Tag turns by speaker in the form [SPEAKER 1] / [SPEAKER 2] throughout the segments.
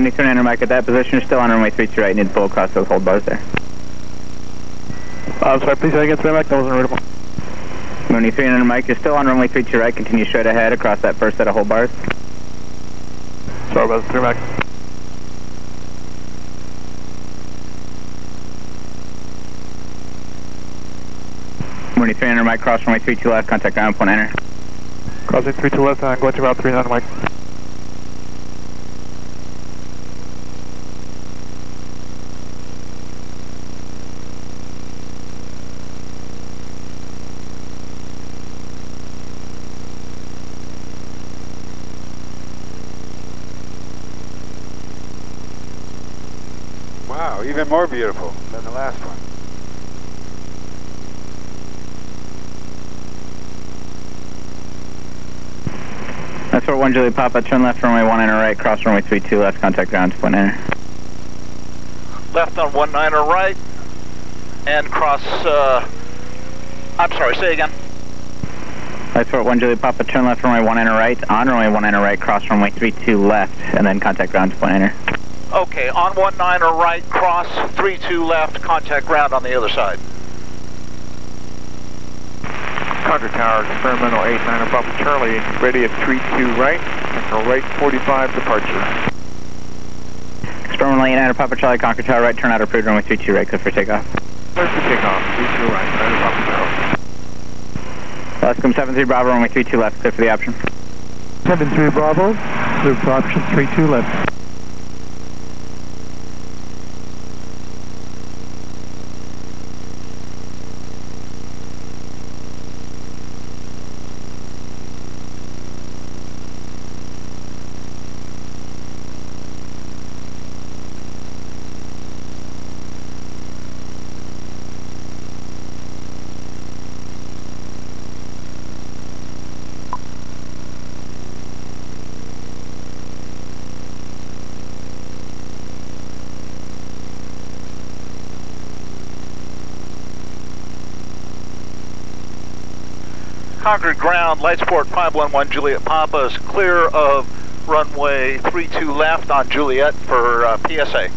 [SPEAKER 1] When you turn enter Mike at that position, you're still on runway 32 right, need to pull across those hold bars there.
[SPEAKER 2] I'm sorry, please say again, 3 Mike, that wasn't readable.
[SPEAKER 1] Mooney 3 enter Mike, you're still on runway 32 right, continue straight ahead across that first set of hold bars.
[SPEAKER 2] Sorry about the 3 Mike.
[SPEAKER 1] Mooney 3 enter Mike, cross runway 32 left, contact ground, point enter.
[SPEAKER 2] Crossing 32 left, and going to route 39 Mike.
[SPEAKER 3] Wow, even more beautiful than the last one.
[SPEAKER 1] That's for 1 Juliet Papa, turn left runway 19 right, cross runway 32 left, contact ground, point enter.
[SPEAKER 4] Left on 19 right, and cross, I'm sorry, say again.
[SPEAKER 1] That's for 1 Juliet Papa, turn left runway 19 right, on runway 19 right, cross runway 32 left, and then contact ground, point enter.
[SPEAKER 4] Okay, on 19 right, cross 32 left, contact ground on the other side.
[SPEAKER 2] Concord Tower, experimental 89 Papa Charlie, ready at 32 right, and right 45 departure.
[SPEAKER 1] Experimental 89 Papa Charlie, Concord Tower right, turn out approved runway 32 right, clear for takeoff.
[SPEAKER 2] Clear for takeoff, 32 right, 9 Papa Charlie.
[SPEAKER 1] Welcome 73 Bravo, runway 32 left, clear for the option.
[SPEAKER 2] 73 Bravo, clear for option 32 left.
[SPEAKER 4] Concord ground, Lightsport 511 Juliet Papa is clear of runway 32 left on Juliet for PSA.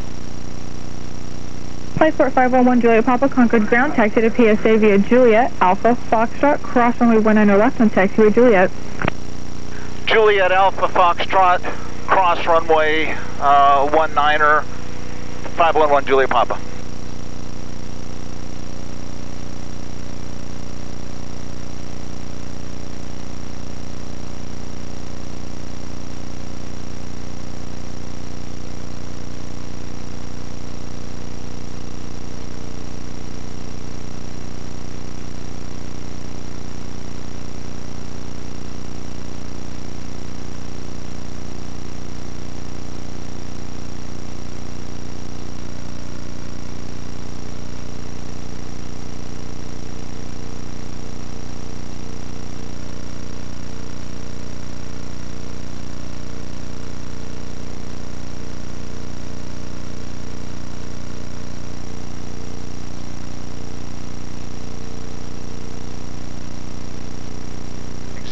[SPEAKER 5] Lightsport 511 Juliet Papa, Concord ground, taxi to PSA via Juliet, Alpha, Foxtrot, cross runway 19 left on taxi to Juliet.
[SPEAKER 4] Juliet Alpha Foxtrot, cross runway 19er, 511 Juliet Papa.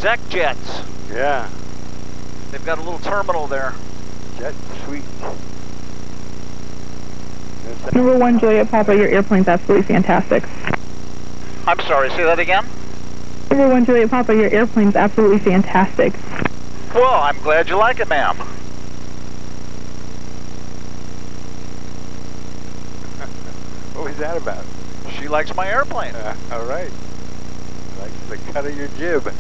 [SPEAKER 4] Exec jets.
[SPEAKER 3] Yeah.
[SPEAKER 4] They've got a little terminal there.
[SPEAKER 3] Jet suite.
[SPEAKER 5] Number 1 Juliet Papa, your airplane's absolutely fantastic.
[SPEAKER 4] I'm sorry, say that again?
[SPEAKER 5] Number 1 Juliet Papa, your airplane's absolutely fantastic.
[SPEAKER 4] Well, I'm glad you like it, ma'am.
[SPEAKER 3] What was that about?
[SPEAKER 4] She likes my airplane.
[SPEAKER 3] All right. Likes the cut of your jib.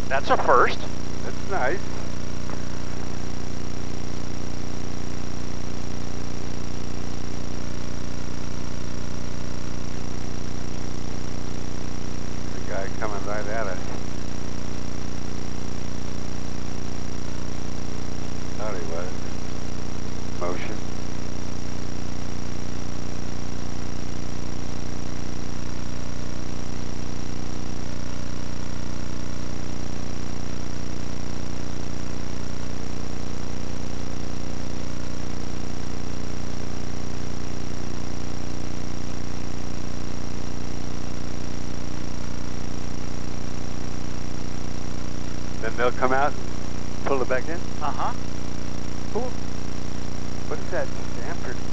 [SPEAKER 4] That's a first.
[SPEAKER 3] That's nice. The guy coming right at us. Thought he was. Motion. then they'll come out and pull it back in?
[SPEAKER 4] Uh-huh.
[SPEAKER 3] Cool. What is that, Stanford?